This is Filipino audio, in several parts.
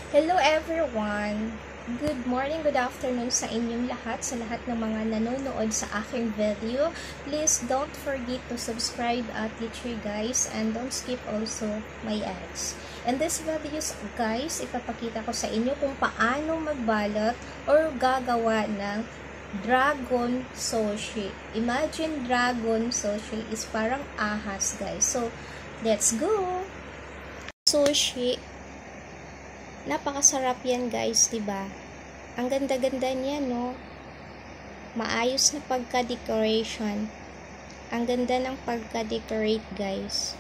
Hello everyone! Good morning, good afternoon sa inyong lahat, sa lahat ng mga nanonood sa aking video. Please don't forget to subscribe at teacher guys, and don't skip also my ads. In this videos guys, ipapakita ko sa inyo kung paano magbalot or gagawa ng dragon sushi. Imagine dragon sushi is parang ahas guys. So, let's go! Sushi. Napakasarap yan guys, 'di ba? Ang ganda-ganda niya, no? Maayos na pagka-decoration. Ang ganda ng pagka-decorate, guys.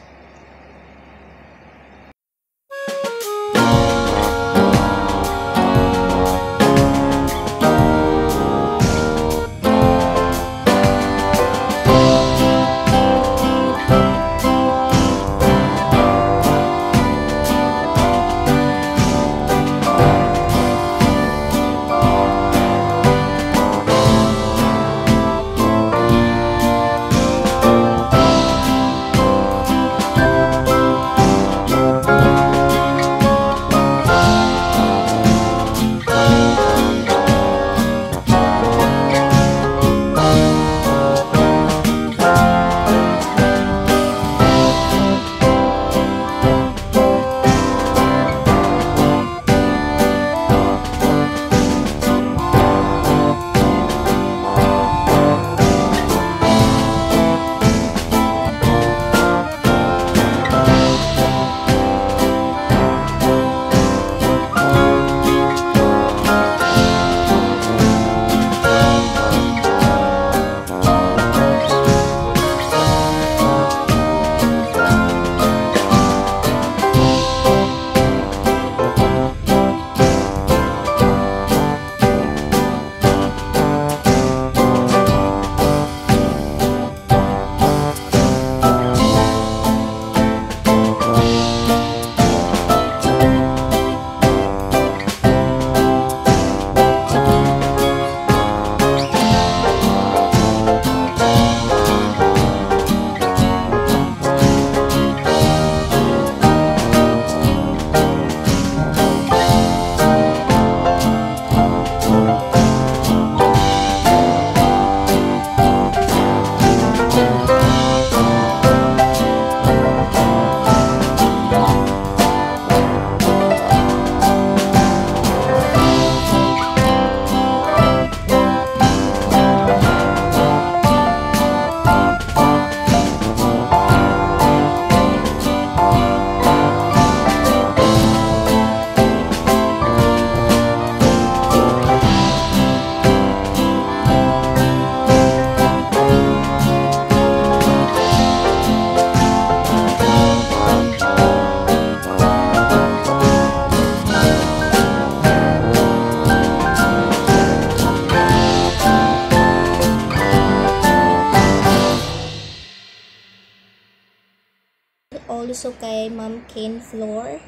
Also kay Ma'am Ken Floor.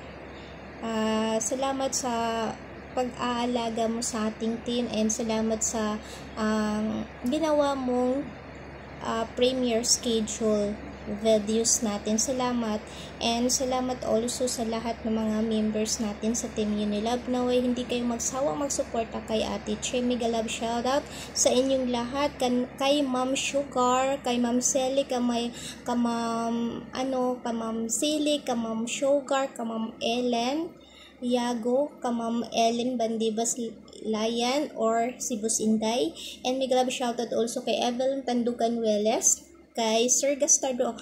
Salamat sa pag-aalaga mo sa ating team, and salamat sa ginawa mong premiere schedule videos natin. Salamat, and salamat also sa lahat ng mga members natin sa Team Unilab. Naway hindi kayo magsawang magsuporta kay Ate Che. Mega love shoutout sa inyong lahat, kay Ma'am Sugar, kay Ma'am Sally, ka Ma'am Sally, ka Ma'am Sugar, ka Ma'am Ellen Yago, ka Ma'am Ellen Bandibas Layan or Sibus Inday, and mega love shoutout also kay Evelyn Tandugan Weles, kay Sir Gastardo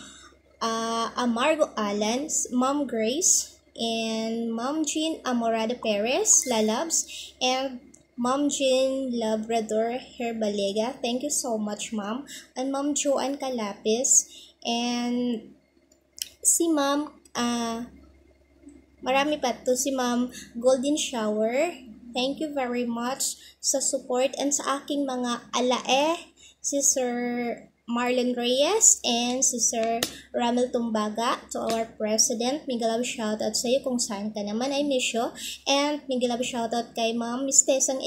Amargo Alan, Ma'am Grace, and Ma'am Jean Amorado Perez, Lalabs, and Ma'am Jean Labrador Herbalega. Thank you so much, Ma'am. And Ma'am Joanne Calapis, and si Ma'am, marami pa to, si Ma'am Golden Shower. Thank you very much sa support, and sa aking mga alae, si Sir Marlon Reyes and si Sir Ramel Tumbaga, to our President. Mega love shoutout sa iyo kung saan ka naman, I miss you. And mega love shoutout kay Ma'am Mistesang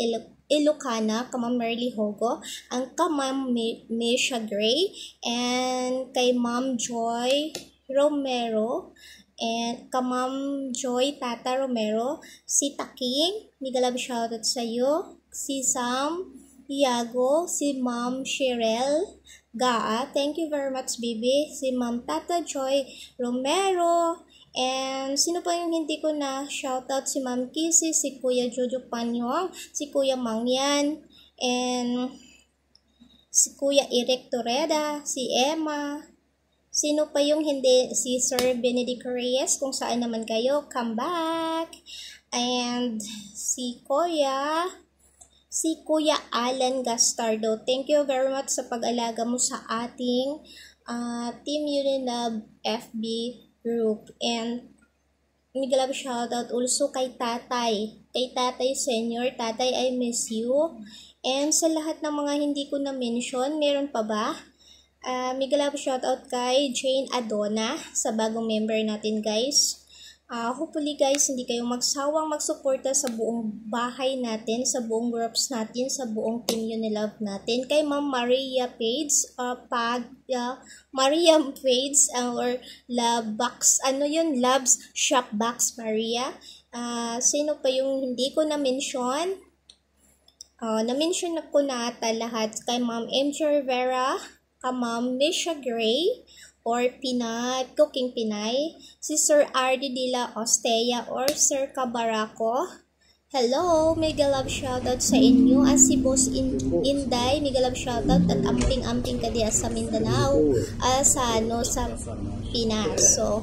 Ilocana, ka Ma'am Merly Hogo, ang ka Ma'am Misha Gray, and kay Ma'am Joy Romero, and Ma'am Joy Tata Romero, si Taking, mega love shoutout sa iyo, si Sam Iago, si Ma'am Cheryl Gaa, thank you very much baby, si Ma'am Tata Joy Romero, and sino pa yung hindi ko na shoutout, si Ma'am Kissy, si Kuya Jojo Panyong, si Kuya Mangyan, and si Kuya Eric Torreda, si Emma, sino pa yung hindi, si Sir Benedict Reyes, kung saan naman kayo, come back, and si Kuya Alan Gastardo, thank you very much sa pag-alaga mo sa ating Team Unilab FB group, and mega love shoutout also kay Tatay Senior, Tatay I miss you, and sa lahat ng mga hindi ko na-mention, meron pa ba? Mega love shoutout kay Jane Adona sa bagong member natin guys. Hopefully guys, hindi kayo magsawang magsuporta sa buong bahay natin, sa buong groups natin, sa buong Team Unilove natin. Kay Ma'am Maria Page, Maria Page, or Labbox, Labs Shop Box Maria. Sino pa yung hindi ko na-mention? Na-mention na ko na ata lahat. Kay Ma'am MJ Rivera, kay Ma'am Misha Gray, or Cooking Pinay, si Sir Ardi Dila Ostea, or Sir Cabarako. Hello, mega love shoutout sa inyo. Si Boss Inday, mega love shoutout, at amping-amping ka diya sa Mindanao, sa Pinas. So,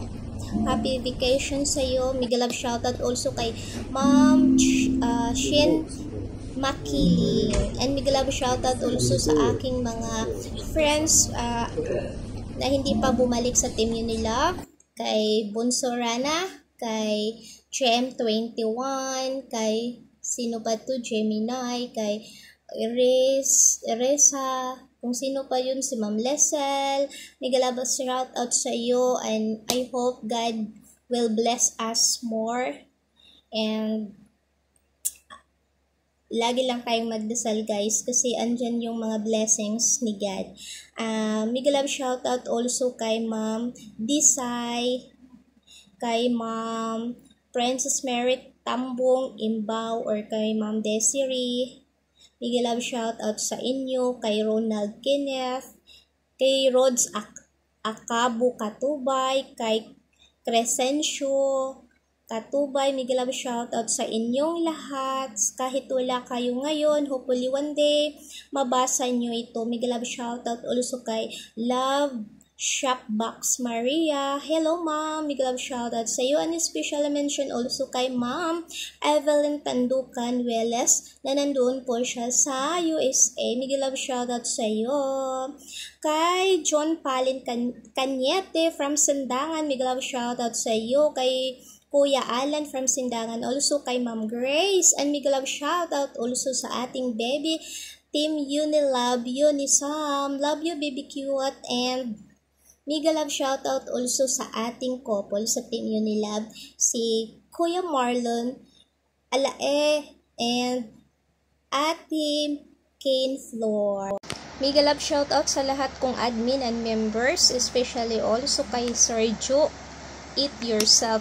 happy vacation sa iyo. Mega love shoutout also kay Ma'am Shin Makiling, and mega love shoutout also sa aking mga friends na hindi pa bumalik sa Team Unilove, kay Bunsorana, kay GM21, kay sino pa to, Gemini, kay Reza, kung sino pa yun, si Ma'am Lesel. Mega love shoutout sa iyo, and I hope God will bless us more, and lagi lang tayong magdasal guys, kasi andyan yung mga blessings ni God. Mega love shoutout also kay Ma'am Disay, kay Ma'am Princess Merit Tambong Imbaw, or kay Ma'am Desiree. Mega love shoutout sa inyo, kay Ronald Kenneth, kay Rods Akabo Katubay, kay Crescencio Katubay. Mega love shoutout sa inyong lahat. Kahit wala kayo ngayon, hopefully one day mabasa nyo ito. Mega love shoutout also kay Love Shop Box Maria. Hello ma'am, mega love shoutout sa iyo, and special mention also kay Ma'am Evelyn Tandukan Weles, na nandoon po siya sa USA. Mega love shoutout sa iyo. Kay John Palin Kanyete from Sindangan, mega love shoutout sa iyo. Kay Kuya Alan from Sindangan, also kay Ma'am Grace, and mega love shoutout also sa ating baby Team Unilove, Unisam, love you baby cute, and mega love shoutout also sa ating couple sa Team Unilove, si Kuya Marlon Alae and Ate Kane Floor. Mega love shoutout sa lahat kong admin and members, especially also kay Sir Joe It Yourself.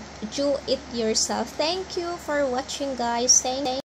Thank you for watching guys. Thank